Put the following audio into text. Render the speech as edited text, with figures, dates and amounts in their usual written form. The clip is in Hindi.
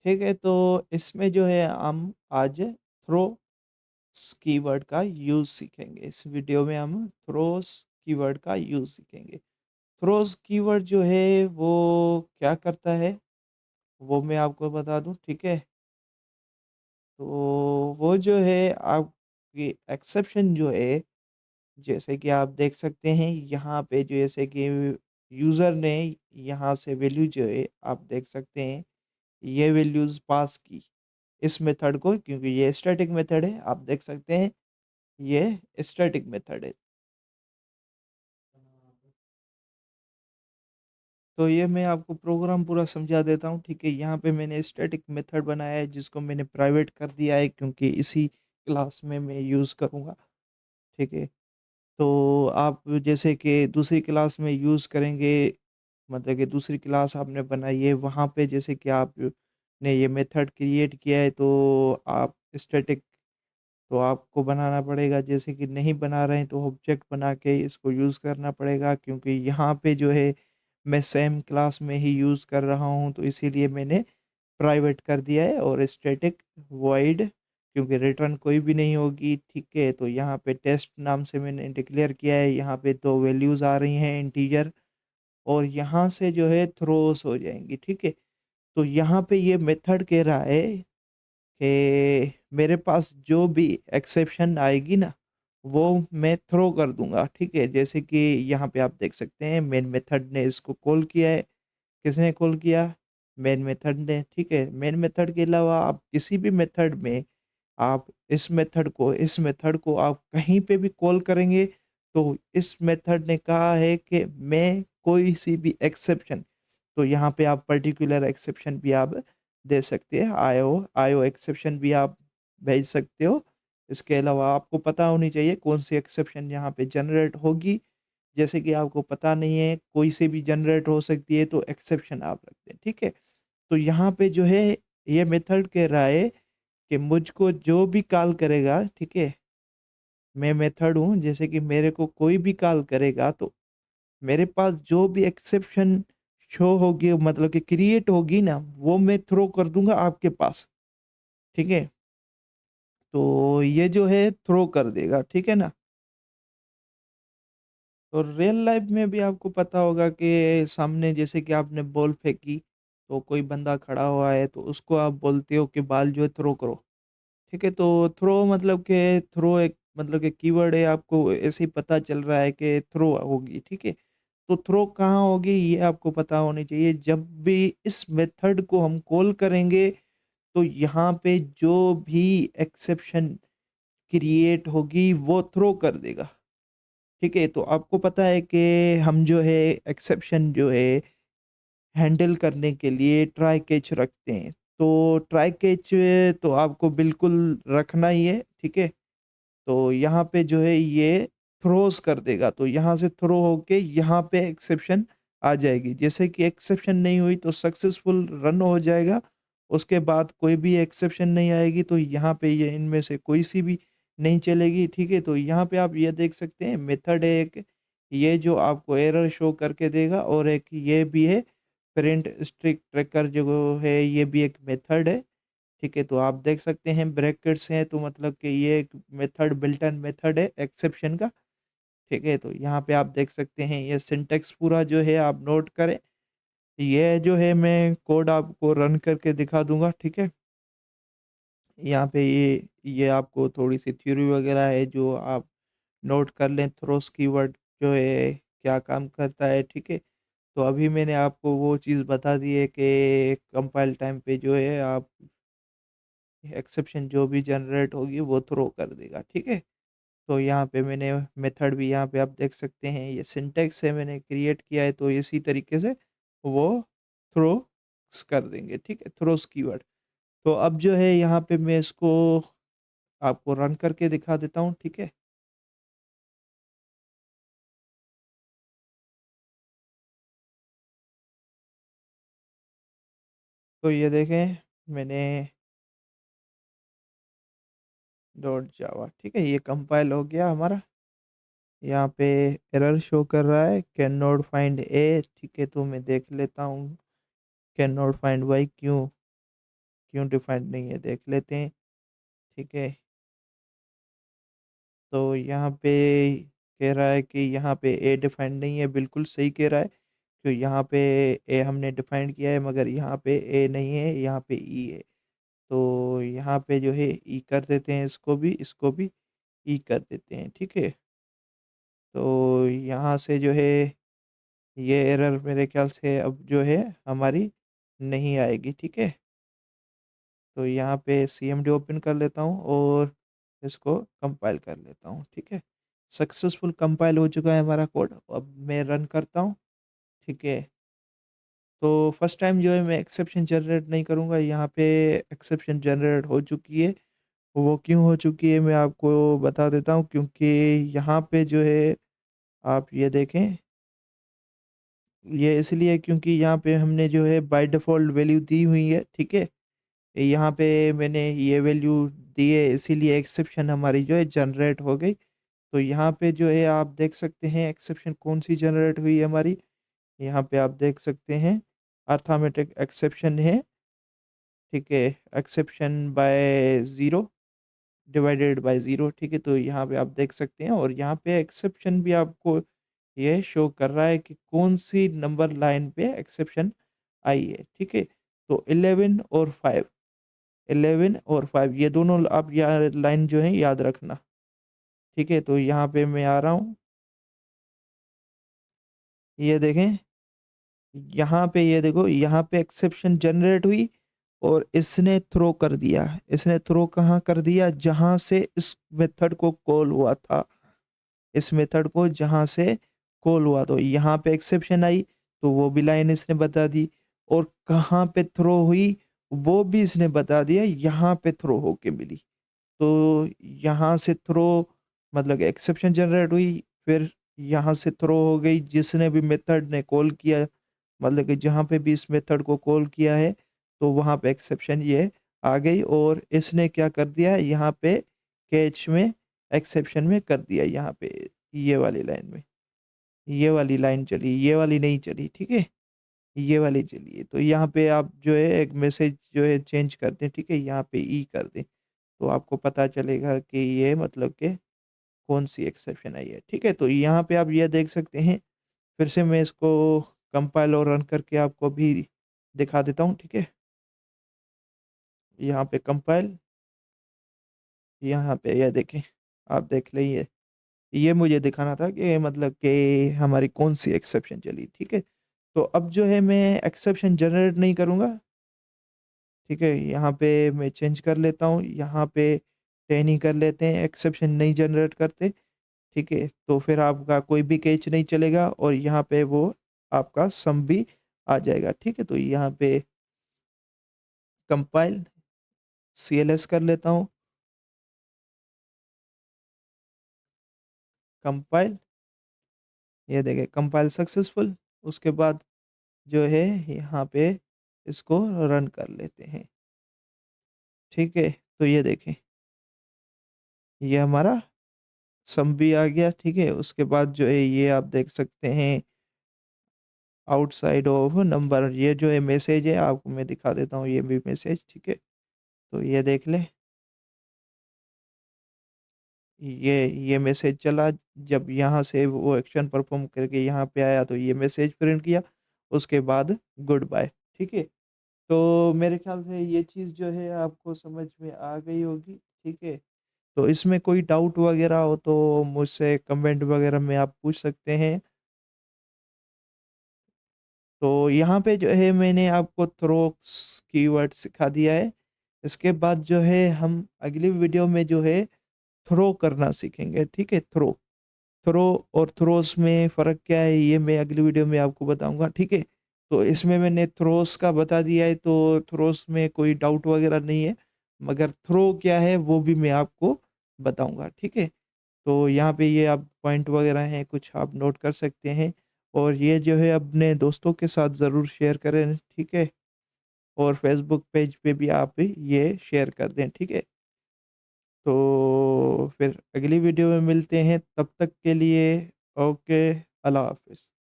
ठीक है, तो इसमें जो है हम आज थ्रोस कीवर्ड का यूज़ सीखेंगे। इस वीडियो में हम थ्रोस कीवर्ड का यूज़ सीखेंगे। थ्रोस कीवर्ड जो है वो क्या करता है, वो मैं आपको बता दूँ, ठीक है? तो वो जो है आपकी एक्सेप्शन जो है, जैसे कि आप देख सकते हैं यहाँ पे जैसे कि यूज़र ने यहाँ से वैल्यू जो है आप देख सकते हैं, ये वैल्यूज़ पास की इस मेथड को, क्योंकि ये स्टैटिक मेथड है, आप देख सकते हैं ये स्टैटिक मेथड है। तो ये मैं आपको प्रोग्राम पूरा समझा देता हूँ, ठीक है? यहाँ पे मैंने स्टैटिक मेथड बनाया है जिसको मैंने प्राइवेट कर दिया है क्योंकि इसी क्लास में मैं यूज़ करूँगा, ठीक है? तो आप जैसे कि दूसरी क्लास में यूज़ करेंगे, मतलब कि दूसरी क्लास आपने बनाई है, वहाँ पे जैसे कि आपने ये मेथड क्रिएट किया है तो आप स्टैटिक तो आपको बनाना पड़ेगा, जैसे कि नहीं बना रहे हैं तो ऑब्जेक्ट बना के इसको यूज़ करना पड़ेगा, क्योंकि यहाँ पे जो है मैं सेम क्लास में ही यूज़ कर रहा हूँ, तो इसीलिए मैंने प्राइवेट कर दिया है और स्टैटिक वॉइड, क्योंकि रिटर्न कोई भी नहीं होगी, ठीक है? तो यहाँ पे टेस्ट नाम से मैंने डिक्लेयर किया है, यहाँ पे 2 वैल्यूज़ आ रही हैं इंटीजर, और यहाँ से जो है थ्रोस हो जाएँगी, ठीक है? तो यहाँ पे ये मेथड कह रहा है कि मेरे पास जो भी एक्सेप्शन आएगी ना, वो मैं थ्रो कर दूँगा, ठीक है? जैसे कि यहाँ पे आप देख सकते हैं मेन मेथड ने इसको कॉल किया है। किसने कॉल किया? मेन मेथड ने, ठीक है? मेन मेथड के अलावा आप किसी भी मेथड में आप इस मेथड को आप कहीं पे भी कॉल करेंगे, तो इस मेथड ने कहा है कि मैं कोई सी भी एक्सेप्शन, तो यहाँ पे आप पर्टिकुलर एक्सेप्शन भी आप दे सकते हैं, आईओ एक्सेप्शन भी आप भेज सकते हो। इसके अलावा आपको पता होनी चाहिए कौन-सी एक्सेप्शन यहाँ पे जनरेट होगी। जैसे कि आपको पता नहीं है, कोई से भी जनरेट हो सकती है, तो एक्सेप्शन आप रख दें, ठीक है? तो यहाँ पे जो है ये मेथड कह रहा है कि मुझको जो भी कॉल करेगा, ठीक है? मैं मेथड हूँ, जैसे कि मेरे को कोई भी कॉल करेगा तो मेरे पास जो भी एक्सेप्शन शो होगी, मतलब कि क्रिएट होगी ना, वो मैं थ्रो कर दूँगा आपके पास, ठीक है? तो ये जो है थ्रो कर देगा, ठीक है ना? तो रियल लाइफ में भी आपको पता होगा कि सामने जैसे कि आपने बॉल फेंकी, तो कोई बंदा खड़ा हुआ है, तो उसको आप बोलते हो कि बॉल जो है थ्रो करो, ठीक है? तो थ्रो मतलब कि थ्रो एक मतलब कि कीवर्ड है, आपको ऐसे ही पता चल रहा है कि थ्रो होगी, ठीक है? तो थ्रो कहाँ होगी ये आपको पता होनी चाहिए। जब भी इस मेथड को हम कॉल करेंगे, तो यहाँ पे जो भी एक्सेप्शन क्रिएट होगी वो थ्रो कर देगा, ठीक है? तो आपको पता है कि हम जो है एक्सेप्शन जो है हैंडल करने के लिए ट्राई कैच रखते हैं। तो ट्राई कैच तो आपको बिल्कुल रखना ही है, ठीक है? तो यहाँ पे जो है ये थ्रोस कर देगा, तो यहाँ से थ्रो होके यहाँ पे एक्सेप्शन आ जाएगी। जैसे कि एक्सेप्शन नहीं हुई तो सक्सेसफुल रन हो जाएगा, उसके बाद कोई भी एक्सेप्शन नहीं आएगी, तो यहाँ पे ये इनमें से कोई सी भी नहीं चलेगी, ठीक है? तो यहाँ पे आप ये देख सकते हैं मेथड है एक, ये जो आपको एरर शो करके देगा, और एक ये भी है प्रिंट स्ट्रिक ट्रैकर जो है, ये भी एक मेथड है। ठीक है, तो आप देख सकते हैं ब्रैकेट्स हैं, तो मतलब कि ये एक मेथड बिल्ट इन मेथड है एक्सेप्शन का, ठीक है? तो यहाँ पे आप देख सकते हैं ये सिंटैक्स पूरा जो है आप नोट करें। ये जो है मैं कोड आपको रन करके दिखा दूँगा, ठीक है? यहाँ पे ये आपको थोड़ी-सी थ्योरी वगैरह है जो आप नोट कर लें, थ्रोस कीवर्ड जो है क्या काम करता है, ठीक है? तो अभी मैंने आपको वो चीज़ बता दी है कि कंपाइल टाइम पे जो है आप एक्सेप्शन जो भी जनरेट होगी वो थ्रो कर देगा, ठीक है? तो यहाँ पे मैंने मेथड भी यहाँ पे आप देख सकते हैं, ये सिंटैक्स है मैंने क्रिएट किया है, तो इसी तरीके से वो थ्रोस कर देंगे, ठीक है? Throws keyword. तो अब जो है यहाँ पे मैं इसको आपको रन करके दिखा देता हूँ, ठीक है? तो ये देखें मैंने डॉट जावा, ठीक है? ये कंपाइल हो गया हमारा। यहाँ पे एरर शो कर रहा है कैन नॉट फाइंड ए, ठीक है? तो मैं देख लेता हूँ कैन नॉट फाइंड वाई क्यों? क्यों डिफाइंड नहीं है देख लेते हैं, ठीक है। तो यहाँ पे कह रहा है कि यहाँ पे ए डिफाइंड नहीं है, बिल्कुल सही कह रहा है। तो यहाँ पे ए हमने डिफाइन किया है मगर यहाँ पे ए नहीं है, यहाँ पे ई है। तो यहाँ पे जो है ई कर देते हैं, इसको भी ई कर देते हैं, ठीक है। तो यहाँ से जो है ये एरर मेरे ख्याल से अब जो है हमारी नहीं आएगी, ठीक है। तो यहाँ पे सीएमडी ओपन कर लेता हूँ और इसको कंपाइल कर लेता हूँ, ठीक है। सक्सेसफुल कंपाइल हो चुका है हमारा कोड, अब मैं रन करता हूँ, ठीक है। तो फर्स्ट टाइम जो है मैं एक्सेप्शन जनरेट नहीं करूँगा, यहाँ पे एक्सेप्शन जनरेट हो चुकी है। वो क्यों हो चुकी है मैं आपको बता देता हूँ, क्योंकि यहाँ पे जो है आप ये देखें, ये इसलिए क्योंकि यहाँ पे हमने जो है बाय डिफ़ॉल्ट वैल्यू दी हुई है, ठीक है। यहाँ पे मैंने ये वैल्यू दी है, इसीलिए एक्सेप्शन हमारी जो है जनरेट हो गई। तो यहाँ पे जो है आप देख सकते हैं एक्सेप्शन कौन-सी जनरेट हुई है हमारी। यहाँ पे आप देख सकते हैं अर्थमेटिक एक्सेप्शन है, ठीक है। एक्सेप्शन बाय 0 डिवाइडेड बाय 0, ठीक है। तो यहाँ पे आप देख सकते हैं और यहाँ पे एक्सेप्शन भी आपको ये शो कर रहा है कि कौन-सी नंबर लाइन पे एक्सेप्शन आई है, ठीक है। तो 11 और 5 ये दोनों आप यहाँ लाइन जो है याद रखना, ठीक है। तो यहाँ पे मैं आ रहा हूँ, ये देखें, यहाँ पे ये देखो, यहाँ पे एक्सेप्शन जनरेट हुई और इसने थ्रो कर दिया। इसने थ्रो कहाँ कर दिया? जहाँ से इस मेथड को कॉल हुआ था। इस मेथड को जहाँ से कॉल हुआ, तो यहाँ पे एक्सेप्शन आई, तो वो भी लाइन इसने बता दी और कहाँ पे थ्रो हुई, वो भी इसने बता दिया, यहाँ पे थ्रो होके मिली। तो यहाँ से थ्रो मतलब एक्सेप्शन जनरेट हुई, फिर यहाँ से थ्रो हो गई, जिसने भी मेथड ने कॉल किया, मतलब कि जहाँ पे भी इस मेथड को कॉल किया है, तो वहाँ पे एक्सेप्शन ये आ गई और इसने क्या कर दिया, यहाँ पे कैच में एक्सेप्शन में कर दिया, यहाँ पे ये वाली लाइन में। ये वाली लाइन चली, ये वाली नहीं चली, ठीक है। ये वाली चली है। तो यहाँ पे आप जो है एक मैसेज जो है चेंज कर दें, ठीक है। यहाँ पे ई कर दें, तो आपको पता चलेगा कि ये मतलब कि कौन-सी एक्सेप्शन आई है, ठीक है। तो यहाँ पे आप ये देख सकते हैं, फिर से मैं इसको कंपाइल और रन करके आपको भी दिखा देता हूँ, ठीक है। यहाँ पे कंपाइल, यहाँ पे ये देखें, आप देख लें ये मुझे दिखाना था कि मतलब कि हमारी कौन-सी एक्सेप्शन चली, ठीक है। तो अब जो है मैं एक्सेप्शन जनरेट नहीं करूँगा, ठीक है। यहाँ पे मैं चेंज कर लेता हूँ, यहाँ पे 10 ही कर लेते हैं, एक्सेप्शन नहीं जनरेट करते, ठीक है। तो फिर आपका कोई भी कैच नहीं चलेगा और यहाँ पे वो आपका सम भी आ जाएगा, ठीक है। तो यहाँ पे कंपाइल सीएलएस कर लेता हूँ, कंपाइल, ये देखिए कंपाइल सक्सेसफुल। उसके बाद जो है यहाँ पे इसको रन कर लेते हैं, ठीक है। तो ये देखें, ये हमारा सम भी आ गया, ठीक है। उसके बाद जो है ये आप देख सकते हैं आउटसाइड ऑफ नंबर, ये जो है मैसेज है, आपको मैं दिखा देता हूँ ये भी मैसेज, ठीक है। तो ये देख लें, ये मैसेज चला, जब यहाँ से वो एक्शन परफॉर्म करके यहाँ पे आया तो ये मैसेज प्रिंट किया, उसके बाद गुड बाय, ठीक है। तो मेरे ख्याल से ये चीज़ जो है आपको समझ में आ गई होगी, ठीक है। तो इसमें कोई डाउट वगैरह हो तो मुझसे कमेंट वगैरह में आप पूछ सकते हैं। तो यहाँ पे जो है मैंने आपको थ्रोस कीवर्ड सिखा दिया है। इसके बाद जो है हम अगली वीडियो में जो है थ्रो करना सीखेंगे, ठीक है? थ्रो। थ्रो और थ्रोस में फ़र्क क्या है ये मैं अगली वीडियो में आपको बताऊँगा, ठीक है? तो इसमें मैंने थ्रोस का बता दिया है, तो थ्रोस में कोई डाउट वगैरह नहीं है, मगर थ्रो क्या है वो भी मैं आपको बताऊँगा, ठीक है? तो यहाँ पे ये आप पॉइंट वगैरह हैं कुछ आप नोट कर सकते हैं और ये जो है अपने दोस्तों के साथ ज़रूर शेयर करें, ठीक है? और फ़ेसबुक पेज पे भी आप ये शेयर कर दें, ठीक है? तो फिर अगली वीडियो में मिलते हैं, तब तक के लिए ओके, अल्लाह हाफ़िज़।